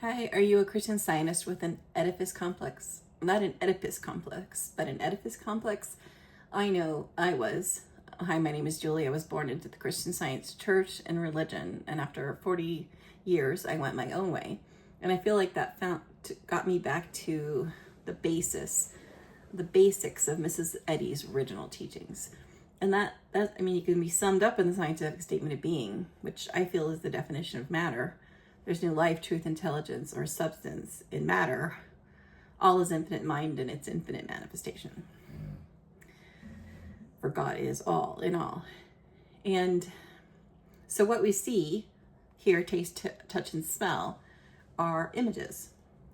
Hi, are you a Christian Scientist with an edifice complex? Not an Oedipus complex, but an edifice complex? I know I was. Hi, my name is Julie. I was born into the Christian Science church and religion, and after 40 years, I went my own way. And I feel like that got me back to the basics of Mrs. Eddy's original teachings. And that you can be summed up in the scientific statement of being, which I feel is the definition of matter. There's no life, truth, intelligence, or substance in matter. All is infinite mind and its infinite manifestation. For God is all in all. And so what we see, hear, taste, touch, and smell are images.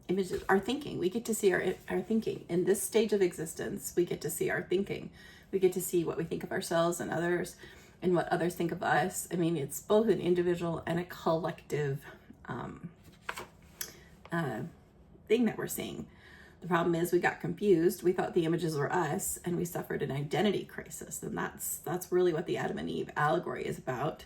Images, our thinking. We get to see our thinking. In this stage of existence, we get to see our thinking. We get to see what we think of ourselves and others and what others think of us. I mean, it's both an individual and a collective thing that we're seeing. The problem is we got confused. We thought the images were us, and we suffered an identity crisis. And that's really what the Adam and Eve allegory is about.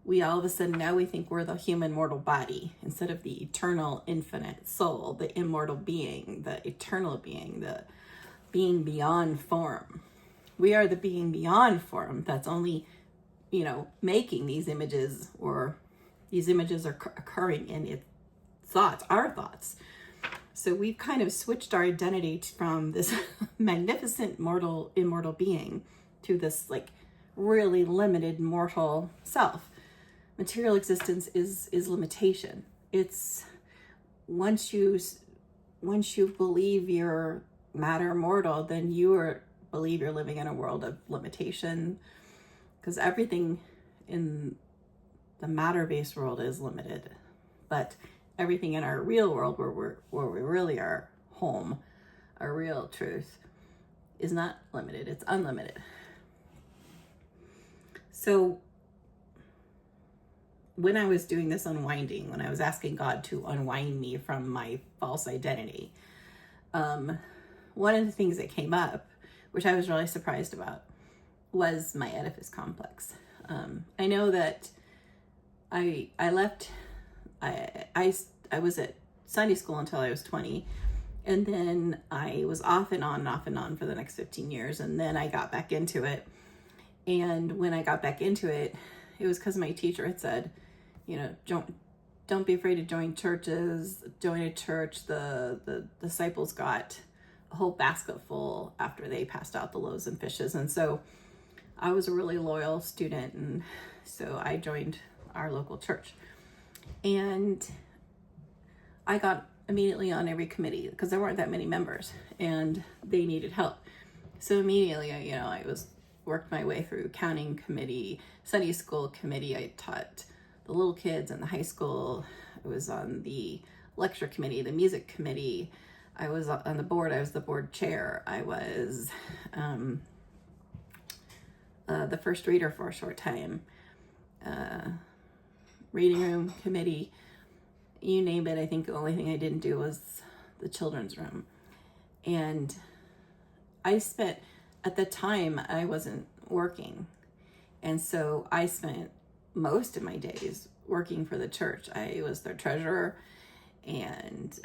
We all of a sudden now we think we're the human mortal body instead of the eternal infinite soul, the immortal being, the eternal being, the being beyond form. We are the being beyond form that's only, making these images, or these images are occurring in its thoughts, our thoughts. So we've kind of switched our identity from this magnificent immortal being to this really limited mortal self. Material existence is limitation. It's once you believe you're matter mortal, then you believe you're living in a world of limitation, because everything in the matter-based world is limited, but everything in our real world, where we really are home, our real truth, is not limited. It's unlimited. So when I was doing this unwinding, when I was asking God to unwind me from my false identity, one of the things that came up, which I was really surprised about, was my edifice complex. I know that I was at Sunday school until I was 20, and then I was off and on for the next 15 years, and then I got back into it. And when I got back into it, it was because my teacher had said, don't be afraid to join churches. Join a church. The disciples got a whole basket full after they passed out the loaves and fishes. And so I was a really loyal student, and so I joined our local church. And I got immediately on every committee because there weren't that many members and they needed help. So immediately, I worked my way through counting committee, Sunday school committee. I taught the little kids in the high school. I was on the lecture committee, the music committee. I was on the board. I was the board chair. I was the first reader for a short time. Reading room committee, you name it. I think the only thing I didn't do was the children's room. And at the time, I wasn't working. And so I spent most of my days working for the church. I was their treasurer, and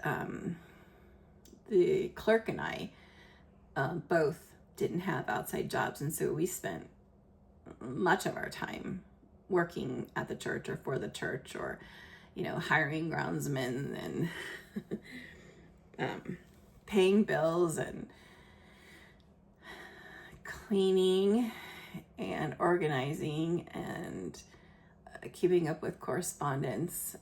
the clerk and I both didn't have outside jobs. And so we spent much of our time working at the church or for the church, or hiring groundsmen and paying bills and cleaning and organizing and keeping up with correspondence.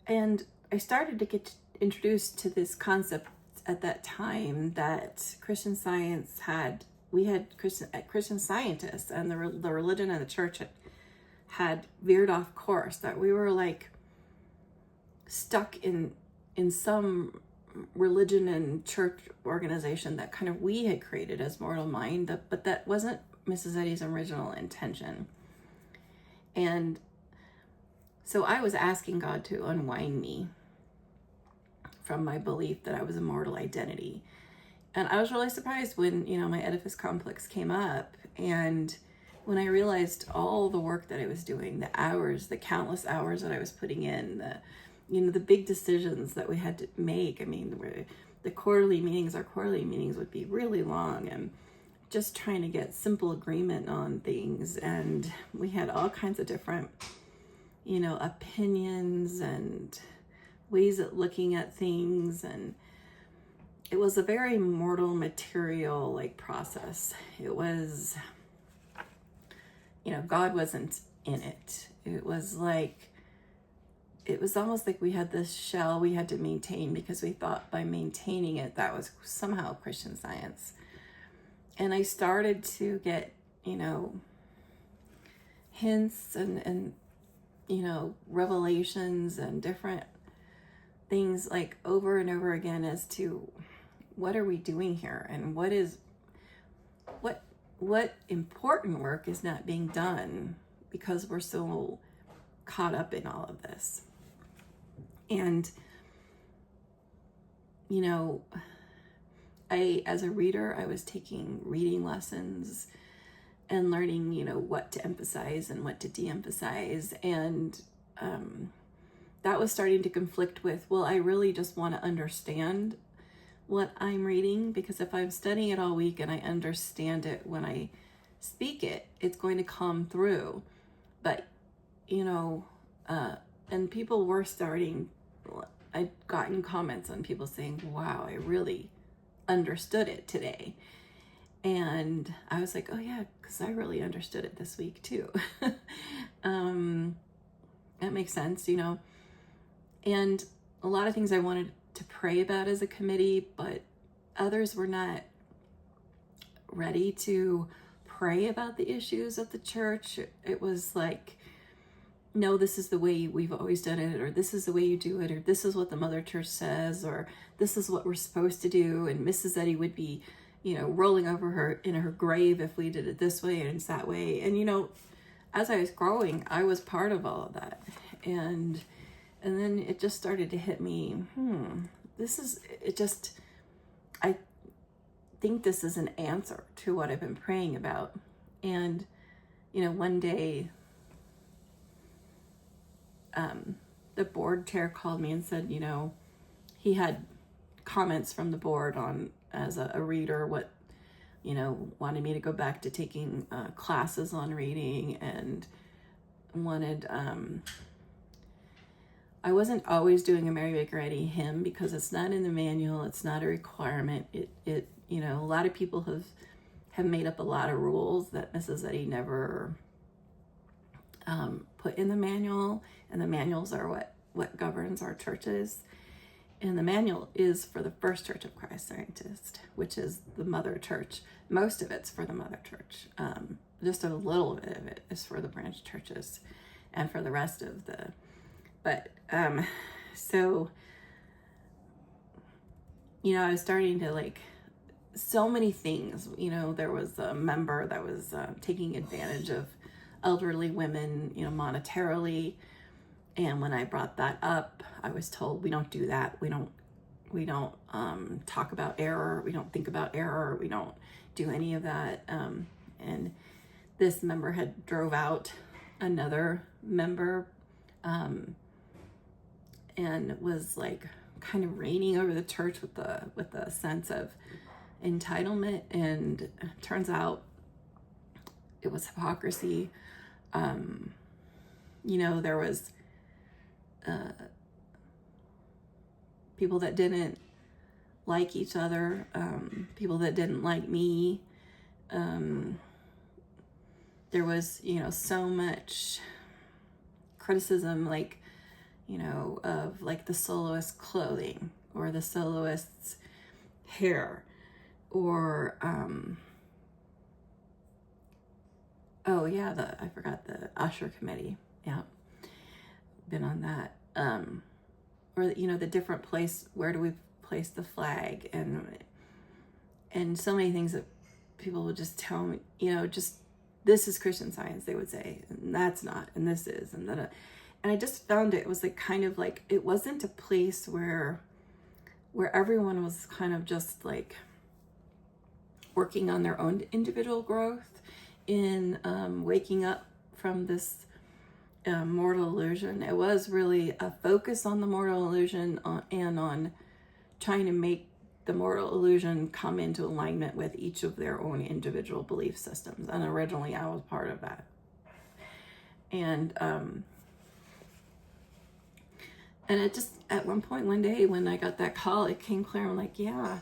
And I started to get introduced to this concept at that time that Christian Science we had Christian scientists, and the religion and the church had veered off course, that we were stuck in some religion and church organization that kind of we had created as mortal mind, but that wasn't Mrs. Eddy's original intention. And so I was asking God to unwind me from my belief that I was a mortal identity. And I was really surprised when, my edifice complex came up. And when I realized all the work that I was doing, the hours, the countless hours that I was putting in, the big decisions that we had to make. I mean, the quarterly meetings, our quarterly meetings would be really long, and just trying to get simple agreement on things. And we had all kinds of different, opinions and ways of looking at things. And it was a very mortal, material like process. It was, God wasn't in it. It was almost like we had this shell we had to maintain, because we thought by maintaining it, that was somehow Christian Science. And I started to get, hints and revelations and different things like over and over again as to what are we doing here, and what important work is not being done because we're so caught up in all of this. And as a reader, I was taking reading lessons and learning, what to emphasize and what to de-emphasize. And that was starting to conflict with, well, I really just want to understand what I'm reading, because if I'm studying it all week and I understand it when I speak it, it's going to come through. But, and people were I'd gotten comments on people saying, wow, I really understood it today. And I was like, oh yeah, because I really understood it this week too. That makes sense, and a lot of things I wanted to pray about as a committee, but others were not ready to pray about the issues of the church. It was like, no, this is the way we've always done it, or this is the way you do it, or this is what the mother church says, or this is what we're supposed to do. And Mrs. Eddy would be, rolling over in her grave if we did it this way and it's that way. And, as I was growing, I was part of all of that. And then it just started to hit me, I think this is an answer to what I've been praying about. And, one day, the board chair called me and said, he had comments from the board on, as a reader, what, wanted me to go back to taking classes on reading, and wanted, I wasn't always doing a Mary Baker Eddy hymn because it's not in the manual. It's not a requirement. A lot of people have made up a lot of rules that Mrs. Eddy never put in the manual, and the manuals are what governs our churches. And the manual is for the First Church of Christ Scientist, which is the mother church. Most of it's for the mother church. Just a little bit of it is for the branch churches, and for the rest of the. But so I was starting to so many things. There was a member that was taking advantage of elderly women, monetarily. And when I brought that up, I was told, we don't do that. We don't talk about error. We don't think about error. We don't do any of that. And this member had drove out another member, and was kind of reigning over the church with a sense of entitlement. And it turns out it was hypocrisy. There was people that didn't like each other, people that didn't like me. There was, so much criticism, of the soloist's clothing, or the soloist's hair, or, I forgot the usher committee. Yeah. Been on that. Or, the different place, where do we place the flag, and so many things that people would just tell me, just, this is Christian Science, they would say, and that's not, and this is, and that. And I just found it was it wasn't a place where everyone was kind of just working on their own individual growth. in waking up from this mortal illusion. It was really a focus on the mortal illusion and on trying to make the mortal illusion come into alignment with each of their own individual belief systems. And originally I was part of that. And it just, at one point one day when I got that call, it came clear. I'm like, yeah,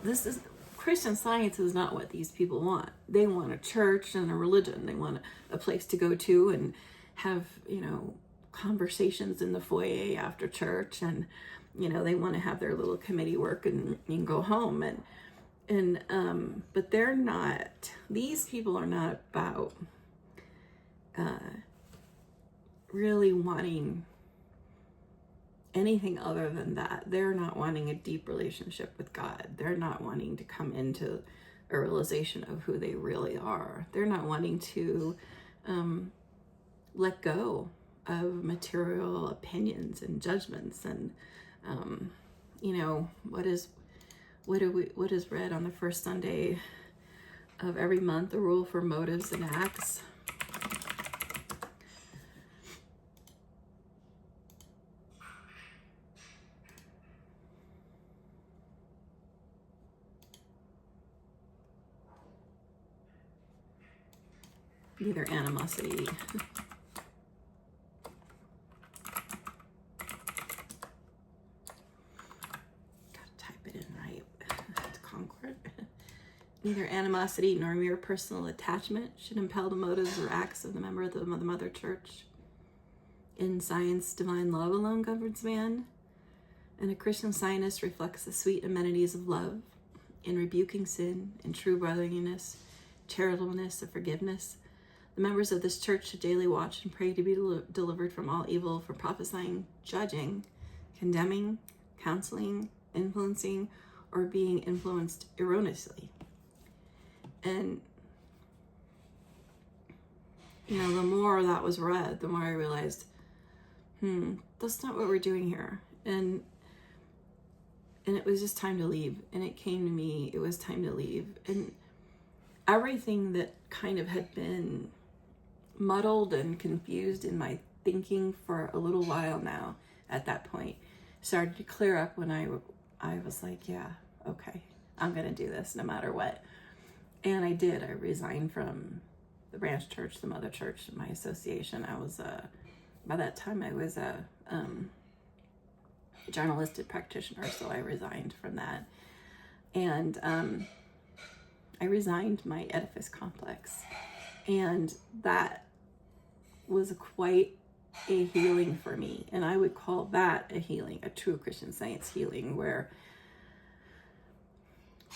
this is, Christian Science is not what these people want. They want a church and a religion. They want a place to go to and have, conversations in the foyer after church. And, they want to have their little committee work and go home. But they're not, these people are not about really wanting anything other than that. They're not wanting a deep relationship with God. They're not wanting to come into a realization of who they really are. They're not wanting to let go of material opinions and judgments and what is read on the first Sunday of every month, the rule for motives and acts. Neither animosity. Neither animosity nor mere personal attachment should impel the motives or acts of the member of the Mother Church. In science, divine love alone governs man, and a Christian Scientist reflects the sweet amenities of love in rebuking sin, in true brotherliness, charitableness, and forgiveness. The members of this church should daily watch and pray to be delivered from all evil, from prophesying, judging, condemning, counseling, influencing, or being influenced erroneously. And, the more that was read, the more I realized, that's not what we're doing here. And it was just time to leave. And it came to me, it was time to leave. And everything that kind of had been muddled and confused in my thinking for a little while now, at that point, started to clear up when I was like, yeah, okay, I'm going to do this no matter what. And I did. I resigned from the branch church, the mother church, my association. I was, by that time, I was a journalistic practitioner, so I resigned from that. And I resigned my edifice complex. And that was quite a healing for me. And I would call that a healing, a true Christian Science healing, where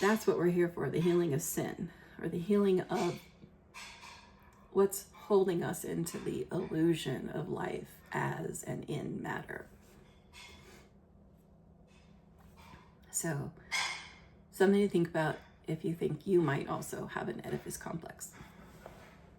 that's what we're here for, the healing of sin, or the healing of what's holding us into the illusion of life as and in matter. So, something to think about if you think you might also have an edifice complex.